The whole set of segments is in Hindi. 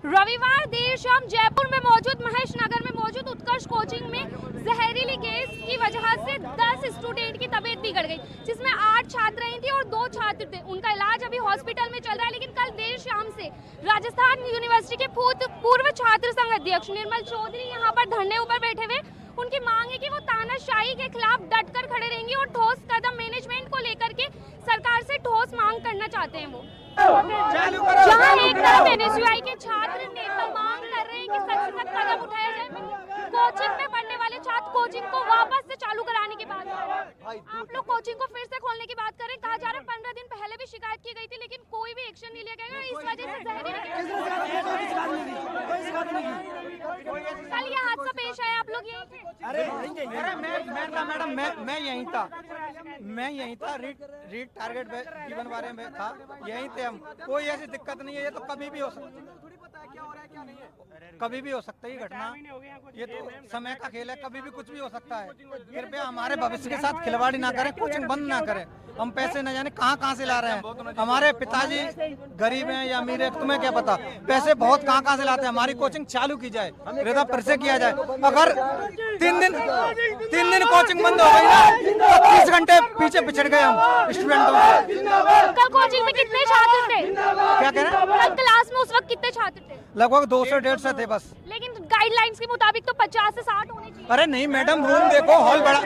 रविवार देर शाम जयपुर में मौजूद महेश नगर में मौजूद उत्कर्ष कोचिंग में जहरीली गैस की वजह से 10 स्टूडेंट की तबीयत बिगड़ गई, जिसमें 8 छात्राएं थी और 2 छात्र थे। उनका इलाज अभी हॉस्पिटल में चल रहा है, लेकिन कल देर शाम से राजस्थान यूनिवर्सिटी के पूर्व छात्र संघ अध्यक्ष निर्मल चौधरी यहाँ पर धरने ऊपर बैठे हुए। उनकी मांग है कि वो तानाशाही के खिलाफ डटकर खड़े रहेंगे और ठोस कदम मैनेजमेंट को लेकर के सरकार से ठोस मांग करना चाहते हैं। वो जहां एक तरफ एनएसयूआई के छात्र नेता मांग कर रहे हैं कि सख्त से सख्त कदम उठाया जाए, कोचिंग में पढ़ने वाले छात्र कोचिंग को वापस से चालू कराने की बात कर रहे हैं। आप लोग कोचिंग को फिर से खोलने की बात करें, कहा जा रहा है 15 दिन पहले भी शिकायत की गई थी, लेकिन कोई भी एक्शन नहीं लिया गया। इस वजह से कल ये हादसा पेश आया। आप लोग यहीं थे? अरे मैडम मैं यहीं था रीड टारगेट जीवन बारे में था, यहीं थे हम। कोई ऐसी दिक्कत नहीं है, ये तो कभी भी हो सकता है, कभी भी हो सकता है ये घटना। ये तो समय का खेल है, कभी भी कुछ भी हो सकता है। कृपया हमारे भविष्य के साथ खिलवाड़ी ना करें, कोचिंग बंद ना करें। हम पैसे न जाने कहाँ से ला रहे हैं। हमारे पिताजी गरीब हैं या अमीर है, तुम्हें क्या पता। पैसे बहुत कहाँ से लाते हैं। हमारी कोचिंग चालू की जाए, हृदय फिर से किया जाए। अगर 3 दिन कोचिंग बंद हो गई ना तो 30 घंटे पीछे पिछड़ गए हम स्टूडेंटों से। कल कोचिंग में कितने छात्र थे? क्या कह रहे हैं? कल क्लास में उस वक्त कितने छात्र थे? लगभग 200-150 थे बस। लेकिन गाइडलाइंस के मुताबिक तो 50 से 60 होने चाहिए। अरे नहीं मैडम, रूम देखो, हॉल बड़ा,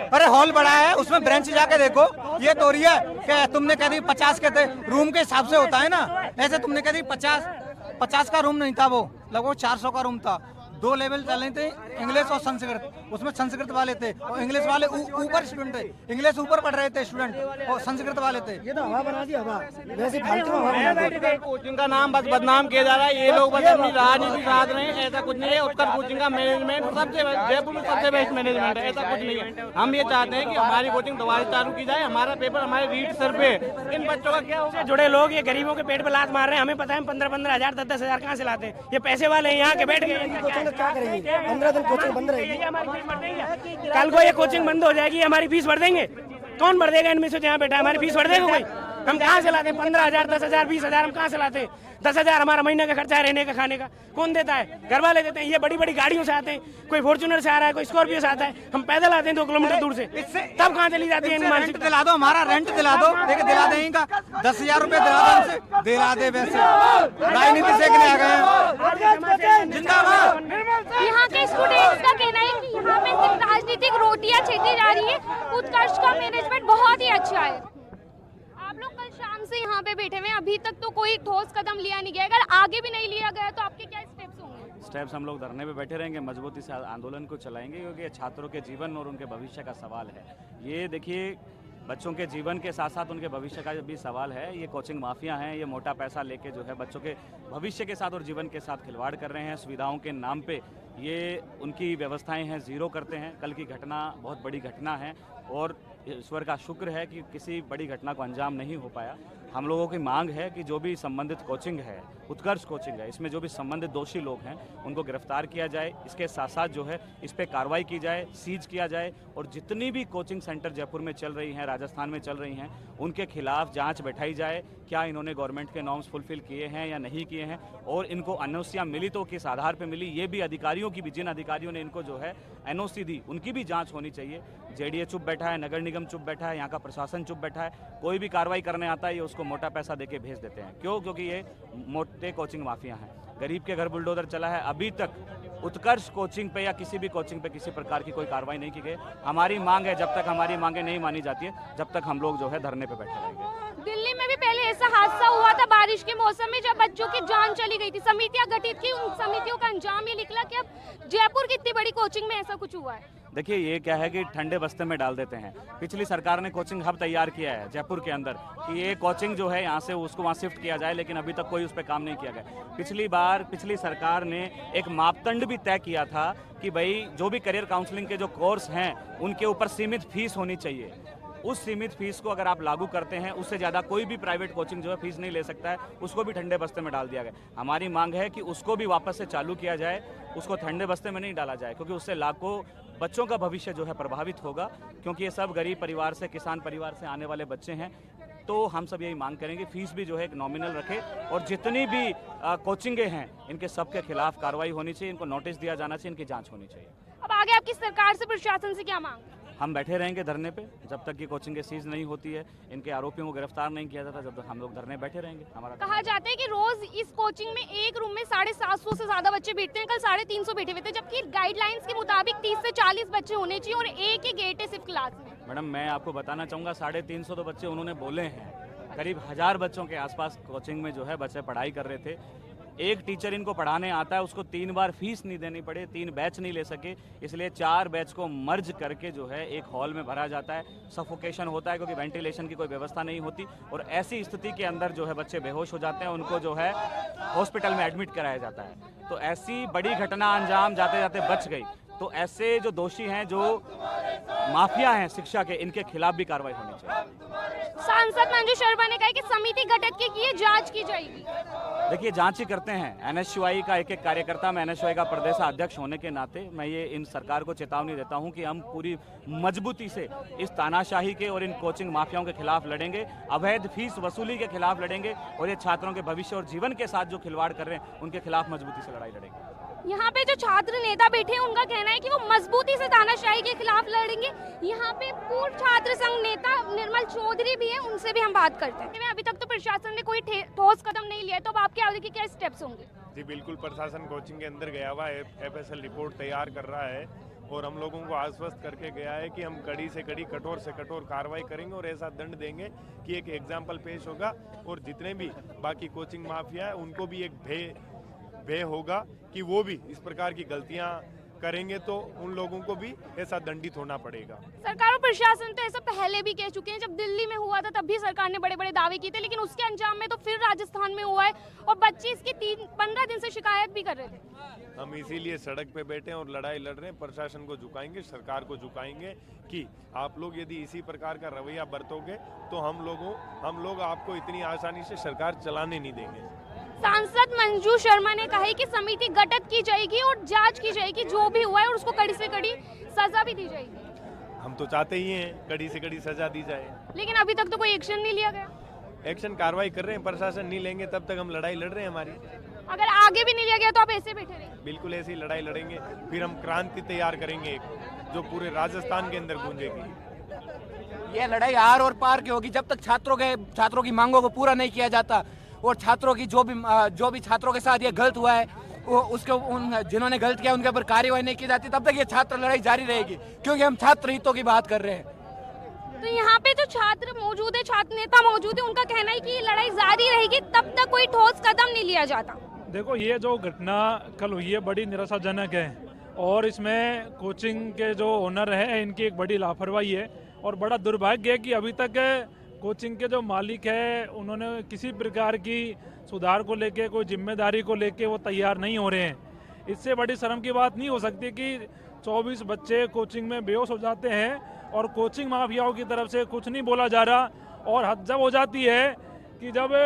अरे हॉल बड़ा है, उसमें ब्रांच जाके देखो। ये तो रही है क्या तुमने कह दी 50 के थे, रूम के हिसाब से होता है ना। ऐसे तुमने कह दी 50 का रूम नहीं था, वो लगभग 400 का रूम था। 2 लेवल चल रहे थे, इंग्लिश और संस्कृत। उसमें संस्कृत वाले थे और इंग्लिश वाले ऊपर स्टूडेंट थे। इंग्लिश ऊपर पढ़ रहे थे स्टूडेंट और संस्कृत वाले थे। ये तो हवा बना दी, हवा वैसे फालतू हवा बना दी। कोचिंग का नाम बस बदनाम किया जा रहा है। ये लोग बस अपनी राजनीति साध रहे हैं, ऐसा कुछ नहीं है। उत्कर्ष कोचिंग का मैनेजमेंट सबसे जयपुर में सबसे बेस्ट मैनेजमेंट है, ऐसा कुछ नहीं है। हम ये चाहते हैं कि हमारी कोचिंग दोबारा चालू की जाए। हमारा पेपर हमारे रीड सर पे, इन बच्चों का क्या होगा। जुड़े लोग ये गरीबों के पेट पे लात मार रहे हैं। हमें पता है 15-15 हजार 10-10 हजार कहाँ से लाते हैं। ये पैसे वाले यहाँ के बैठ गए। क्या करेंगे? 15 दिन कोचिंग बंद रहेगी। कल को ये कोचिंग बंद हो जाएगी, हमारी फीस भर देंगे। कौन भर देगा इनमें से जहाँ बैठा? हमारी फीस भर देगा कोई? हम कहाँ से लाते हैं? 15,000 10,000 20,000 हम कहाँ से लाते हैं? 10,000 हमारा महीने का खर्चा है, रहने का खाने का कौन देता है? घर वाले देते हैं। ये बड़ी बड़ी गाड़ियों से आते हैं, कोई फॉर्च्यूनर से आ रहा है, कोई स्कॉर्पियो से आता है। हम पैदल आते हैं 2 किलोमीटर दूर से, तब कहाँ चली जाती है? रेंट दिला दो, हमारा रेंट दिला दो। देखिए दिला देंगे 10,000 रुपए दिला दो, हमसे दिला दे। वैसे राजनीति से आ गए जिंदाबाद। यहाँ के स्टूडेंट्स का कहना है कि यहाँ पे सिर्फ राजनीतिक रोटियां छेदी जा रही है। उत्कर्ष का मैनेजमेंट बहुत ही अच्छा है। आप लोग कल शाम से यहाँ पे बैठे हुए हैं, अभी तक तो कोई ठोस कदम लिया नहीं गया। अगर आगे भी नहीं लिया गया तो आपके क्या स्टेप्स होंगे? स्टेप्स हम लोग धरने पे बैठे रहेंगे, मजबूती से आंदोलन को चलाएंगे, क्योंकि ये छात्रों के जीवन और उनके भविष्य का सवाल है। ये देखिए, बच्चों के जीवन के साथ साथ उनके भविष्य का भी सवाल है। ये कोचिंग माफिया हैं, ये मोटा पैसा लेके जो है बच्चों के भविष्य के साथ और जीवन के साथ खिलवाड़ कर रहे हैं। सुविधाओं के नाम पे ये उनकी व्यवस्थाएं हैं ज़ीरो करते हैं। कल की घटना बहुत बड़ी घटना है और ईश्वर का शुक्र है कि किसी बड़ी घटना को अंजाम नहीं हो पाया। हम लोगों की मांग है कि जो भी संबंधित कोचिंग है, उत्कर्ष कोचिंग है, इसमें जो भी संबंधित दोषी लोग हैं उनको गिरफ्तार किया जाए। इसके साथ साथ जो है इस पर कार्रवाई की जाए, सीज किया जाए और जितनी भी कोचिंग सेंटर जयपुर में चल रही हैं, राजस्थान में चल रही हैं, उनके खिलाफ जांच बैठाई जाए। क्या इन्होंने गवर्नमेंट के नॉर्म्स फुलफिल किए हैं या नहीं किए हैं, और इनको एनओसी मिली तो किस आधार पर मिली, ये भी अधिकारियों की भी, जिन अधिकारियों ने इनको जो है एनओसी दी उनकी भी जाँच होनी चाहिए। जेडीए चुप बैठा है, नगर निगम चुप बैठा है, यहाँ का प्रशासन चुप बैठा है। कोई भी कार्रवाई करने आता है ये उसको मोटा पैसा देके भेज देते हैं। क्यों? क्योंकि ये मोटे कोचिंग माफिया हैं। गरीब के घर बुलडोजर चला है। अभी तक उत्कर्ष कोचिंग पे या किसी भी कोचिंग पे किसी प्रकार की कोई कार्रवाई नहीं की गई। हमारी मांग है, जब तक हमारी मांगे नहीं मानी जाती है, जब तक हम लोग जो है धरने पे बैठे रहेंगे। दिल्ली में भी पहले ऐसा हादसा हुआ था बारिश के मौसम में, जब बच्चों की जान चली गई थी। समितियां गठित की, उन समितियों का अंजाम ये निकला कि अब जयपुर की इतनी बड़ी कोचिंग में ऐसा कुछ हुआ है। देखिए, ये क्या है कि ठंडे बस्ते में डाल देते हैं। पिछली सरकार ने कोचिंग हब तैयार किया है जयपुर के अंदर कि ये कोचिंग जो है यहाँ से उसको वहाँ शिफ्ट किया जाए, लेकिन अभी तक कोई उस पर काम नहीं किया गया। पिछली सरकार ने एक मापदंड भी तय किया था कि भाई जो भी करियर काउंसलिंग के जो कोर्स हैं उनके ऊपर सीमित फीस होनी चाहिए। उस सीमित फीस को अगर आप लागू करते हैं, उससे ज़्यादा कोई भी प्राइवेट कोचिंग जो है फीस नहीं ले सकता है। उसको भी ठंडे बस्ते में डाल दिया गया। हमारी मांग है कि उसको भी वापस से चालू किया जाए, उसको ठंडे बस्ते में नहीं डाला जाए, क्योंकि उससे लाखों बच्चों का भविष्य जो है प्रभावित होगा। क्योंकि ये सब गरीब परिवार से, किसान परिवार से आने वाले बच्चे हैं। तो हम सब यही मांग करेंगे फीस भी जो है एक नॉमिनल रखे और जितनी भी कोचिंगें हैं इनके सबके खिलाफ कार्रवाई होनी चाहिए, इनको नोटिस दिया जाना चाहिए, इनकी जांच होनी चाहिए। अब आगे आपकी सरकार से, प्रशासन से क्या मांग? हम बैठे रहेंगे धरने पे जब तक ये कोचिंगें सीज नहीं होती है, इनके आरोपियों को गिरफ्तार नहीं किया जाता, जब तक हम लोग धरने बैठे रहेंगे। हमारा कहा जाता है कि रोज इस कोचिंग में एक रूम में 750 से ज्यादा बच्चे बैठते हैं, कल 350 बैठे हुए थे, जबकि गाइडलाइंस के मुताबिक 30 से 40 बच्चे होने चाहिए और एक ही गेट है सिर्फ क्लास में। मैडम मैं आपको बताना चाहूँगा 350 तो बच्चे उन्होंने बोले हैं, करीब 1000 बच्चों के आसपास कोचिंग में जो है बच्चे पढ़ाई कर रहे थे। एक टीचर इनको पढ़ाने आता है, उसको 3 बार फीस नहीं देनी पड़े, 3 बैच नहीं ले सके, इसलिए 4 बैच को मर्ज करके जो है एक हॉल में भरा जाता है। सफोकेशन होता है क्योंकि वेंटिलेशन की कोई व्यवस्था नहीं होती और ऐसी स्थिति के अंदर जो है बच्चे बेहोश हो जाते हैं, उनको जो है हॉस्पिटल में एडमिट कराया जाता है। तो ऐसी बड़ी घटना अंजाम जाते जाते बच गई। तो ऐसे जो दोषी हैं, जो माफिया हैं शिक्षा के, इनके खिलाफ भी कार्रवाई होनी चाहिए। सांसद मंजू शर्मा ने कहा कि समिति गठित की जांच की जाएगी। देखिए जांच ही करते हैं एनएसयूआई का एक कार्यकर्ता, मैं एनएसयूआई का प्रदेशाध्यक्ष होने के नाते मैं ये इन सरकार को चेतावनी देता हूं कि हम पूरी मजबूती से इस तानाशाही के और इन कोचिंग माफियाओं के खिलाफ लड़ेंगे, अवैध फीस वसूली के खिलाफ लड़ेंगे और ये छात्रों के भविष्य और जीवन के साथ जो खिलवाड़ कर रहे हैं उनके खिलाफ मजबूती से लड़ाई लड़ेंगे। यहाँ पे जो छात्र नेता बैठे हैं उनका कहना है कि वो मजबूती से तानाशाही के खिलाफ लड़ेंगे। यहाँ पे पूर्व छात्र संघ नेता निर्मल चौधरी भी हैं, उनसे भी हम बात करते हैं। अभी तक तो प्रशासन ने कोई ठोस कदम नहीं लिया, तो अब आपके आगे के क्या स्टेप्स होंगे? जी बिल्कुल, प्रशासन कोचिंग के अंदर गया हुआ है, FSL रिपोर्ट तैयार कर रहा है और हम लोगों को आश्वस्त करके गया है कि हम कड़ी से कड़ी, कठोर से कठोर कार्रवाई करेंगे और ऐसा दंड देंगे कि एक एग्जाम्पल पेश होगा और जितने भी बाकी कोचिंग माफिया है उनको भी एक भय होगा कि वो भी इस प्रकार की गलतियां करेंगे तो उन लोगों को भी ऐसा दंडित होना पड़ेगा। सरकार और प्रशासन तो ऐसा पहले भी कह चुके हैं, जब दिल्ली में हुआ था तब भी सरकार ने बड़े बड़े दावे किए थे, लेकिन उसके अंजाम में तो फिर राजस्थान में हुआ है और बच्चे इसकी 15 दिन से शिकायत भी कर रहे थे। हम इसीलिए सड़क पे बैठे हैं और लड़ाई लड़ रहे हैं, प्रशासन को झुकाएंगे, सरकार को झुकाएंगे कि आप लोग यदि इसी प्रकार का रवैया बरतोगे तो हम लोग आपको इतनी आसानी से सरकार चलाने नहीं देंगे। सांसद मंजू शर्मा ने कहा है कि समिति गठित की जाएगी और जांच की जाएगी जो भी हुआ है और उसको कड़ी से कड़ी सजा भी दी जाएगी। हम तो चाहते ही हैं कड़ी से कड़ी सजा दी जाए, लेकिन अभी तक तो कोई एक्शन नहीं लिया गया। एक्शन कार्रवाई कर रहे हैं, प्रशासन नहीं लेंगे तब तक हम लड़ाई लड़ रहे हैं हमारी। अगर आगे भी नहीं लिया गया तो आप ऐसे बैठे रहेंगे? बिल्कुल ऐसी लड़ाई लड़ेंगे, फिर हम क्रांति तैयार करेंगे एक जो पूरे राजस्थान के अंदर गूंजेगी। ये लड़ाई आर और पार की होगी जब तक छात्रों की मांगों को पूरा नहीं किया जाता और छात्रों की जो भी छात्रों के साथ ये गलत हुआ है जिन्होंने गलत किया उनके ऊपर कार्यवाही नहीं की जाती, तब तक ये छात्र लड़ाई जारी रहेगी, क्योंकि हम छात्र हितों की बात कर रहे हैं। तो यहाँ पे जो छात्र मौजूद है, छात्र नेता मौजूद है, उनका कहना है कि ये लड़ाई जारी रहेगी तब तक कोई ठोस कदम नहीं लिया जाता। देखो ये जो घटना कल हुई है बड़ी निराशाजनक है और इसमें कोचिंग के जो ओनर है इनकी एक बड़ी लापरवाही है और बड़ा दुर्भाग्य है कि अभी तक कोचिंग के जो मालिक है उन्होंने किसी प्रकार की सुधार को लेके, कोई जिम्मेदारी को लेके वो तैयार नहीं हो रहे हैं। इससे बड़ी शर्म की बात नहीं हो सकती कि 24 बच्चे कोचिंग में बेहोश हो जाते हैं और कोचिंग माफियाओं की तरफ से कुछ नहीं बोला जा रहा। और हद जब हो जाती है कि जब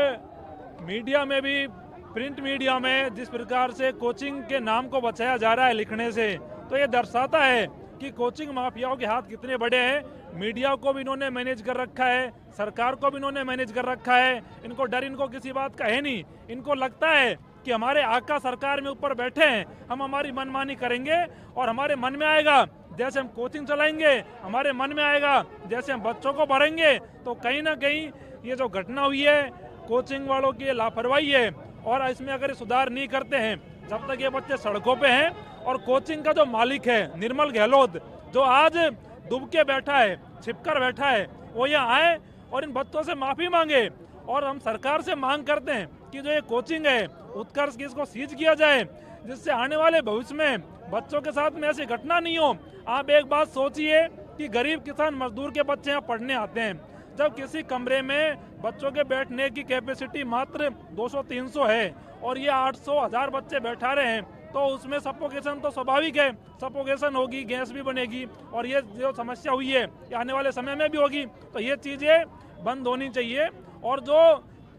मीडिया में भी, प्रिंट मीडिया में जिस प्रकार से कोचिंग के नाम को बचाया जा रहा है लिखने से, तो ये दर्शाता है कि कोचिंग माफियाओं के हाथ कितने बड़े हैं। मीडिया को भी इन्होंने मैनेज कर रखा है, सरकार को भी इन्होंने मैनेज कर रखा है। इनको डर इनको किसी बात का है नहीं। इनको लगता है कि हमारे आका सरकार में ऊपर बैठे हैं, हम हमारी मनमानी करेंगे और हमारे मन में आएगा जैसे हम कोचिंग चलाएंगे, हमारे मन में आएगा जैसे हम बच्चों को भरेंगे। तो कहीं ना कहीं ये जो घटना हुई है कोचिंग वालों की लापरवाही है और इसमें अगर सुधार नहीं करते हैं, जब तक ये बच्चे सड़कों पे हैं और कोचिंग का जो मालिक है निर्मल गहलोत, जो आज डूब के बैठा है, छिपकर बैठा है, वो यहाँ आए और इन बच्चों से माफी मांगे। और हम सरकार से मांग करते हैं कि जो ये कोचिंग है उत्कर्ष की, इसको सीज किया जाए, जिससे आने वाले भविष्य में बच्चों के साथ में ऐसी घटना नहीं हो। आप एक बात सोचिए कि गरीब किसान मजदूर के बच्चे यहाँ पढ़ने आते हैं, जब किसी कमरे में बच्चों के बैठने की कैपेसिटी मात्र 200-300 है और ये 800-1000 बच्चे बैठा रहे हैं, तो उसमें सफोकेशन तो स्वाभाविक है, सफोकेशन होगी, गैस भी बनेगी और ये जो समस्या हुई है ये आने वाले समय में भी होगी। तो ये चीज़ें बंद होनी चाहिए और जो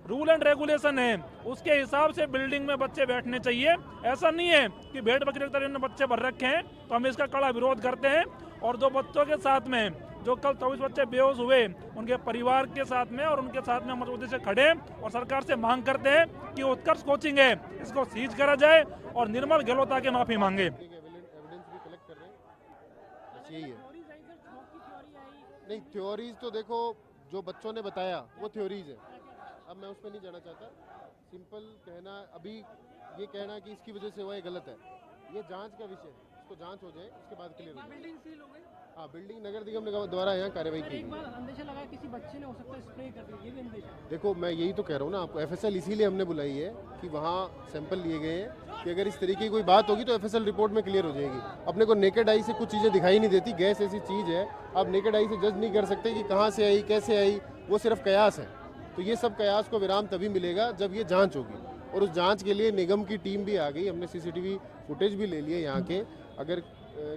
रूल एंड रेगुलेशन है उसके हिसाब से बिल्डिंग में बच्चे बैठने चाहिए। ऐसा नहीं है कि भेड़ बकरी की तरह बच्चे भर रखे हैं, तो हम इसका कड़ा विरोध करते हैं। और जो बच्चों के साथ में जो कल 24 बच्चे बेहोश हुए उनके परिवार के साथ में और उनके साथ में मजबूती से खड़े और सरकार से मांग करते हैं कि उत्कर्ष कोचिंग है इसको सीज करा जाए और निर्मल गहलोत के माफी मांगे। एविडेंस भी कलेक्ट कर रहे हैं, बस यही है। नहीं, थ्योरीज तो देखो जो बच्चों ने बताया वो थ्योरीज है, अब मैं उस पर नहीं जाना चाहता। सिंपल कहना, अभी ये कहना कि इसकी वजह से हुआ, ये गलत है। ये जांच का विषय है, इसको जांच हो जाए उसके बाद क्लियर हो जाए। हाँ, बिल्डिंग नगर निगम द्वारा यहाँ कार्रवाई की गई। अंदेशा लगा किसी बच्चे ने हो सकता है स्प्रे कर दिया, ये भी अंदेशा। देखो मैं यही तो कह रहा हूँ ना आपको, एफएसएल इसीलिए हमने बुलाई है कि वहाँ सैंपल लिए गए हैं कि अगर इस तरीके की कोई बात होगी तो एफएसएल रिपोर्ट में क्लियर हो जाएगी। अपने को नेकेड आई से कुछ चीज़ें दिखाई नहीं देती, गैस ऐसी चीज़ है आप नेकेड आई से जज नहीं कर सकते कि कहाँ से आई कैसे आई, वो सिर्फ कयास है। तो ये सब कयास को विराम तभी मिलेगा जब ये जाँच होगी, और उस जाँच के लिए निगम की टीम भी आ गई, हमने CCTV फुटेज भी ले लिए यहाँ के। अगर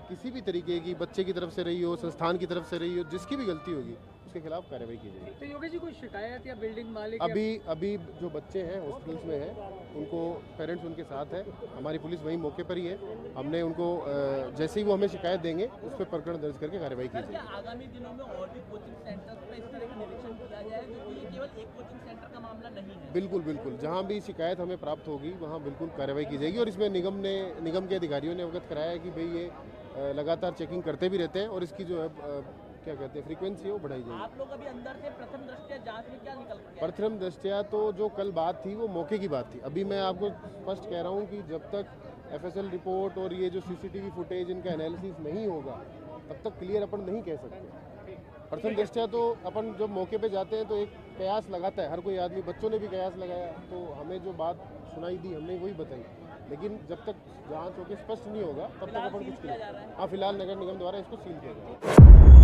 किसी भी तरीके की बच्चे की तरफ से रही हो, संस्थान की तरफ से रही हो, जिसकी भी गलती होगी उसके खिलाफ कार्रवाई की जाएगी। तो योगेश जी कोई शिकायत या बिल्डिंग मालिक अभी जो बच्चे हैं हॉस्पिटल्स में हैं, उनको पेरेंट्स उनके साथ है, हमारी पुलिस वहीं मौके पर ही है। हमने उनको जैसे ही वो हमें शिकायत देंगे उस पर प्रकरण दर्ज करके कार्रवाई की जाएगी। आगामी दिनों में और भी कोचिंग सेंटर्स पर इस तरह का निरीक्षण किया जाए, क्योंकि ये केवल एक कोचिंग सेंटर का मामला नहीं है। बिल्कुल, जहाँ भी शिकायत हमें प्राप्त होगी वहाँ बिल्कुल कार्रवाई की जाएगी। और इसमें निगम के अधिकारियों ने अवगत कराया है कि भाई ये लगातार चेकिंग करते भी रहते हैं और इसकी जो है क्या कहते हैं फ्रीक्वेंसी है वो बढ़ाई जाएगी। आप लोग अभी अंदर से प्रथम दृष्टया जांच में क्या निकल गया? प्रथम दृष्टया तो जो कल बात थी वो मौके की बात थी। अभी मैं आपको स्पष्ट कह रहा हूँ कि जब तक एफएसएल रिपोर्ट और ये जो CCTV फुटेज इनका एनालिसिस नहीं होगा तब तक क्लियर अपन नहीं कह सकते। प्रथम दृष्टया तो अपन जब मौके पे जाते हैं तो एक कयास लगाता है हर कोई आदमी, बच्चों ने भी कयास लगाया, तो हमें जो बात सुनाई दी हमने वही बताई। लेकिन जब तक जांच होकर स्पष्ट नहीं होगा तब तक अपन कुछ नहीं। हाँ, फिलहाल नगर निगम द्वारा इसको सील किया जाएगा।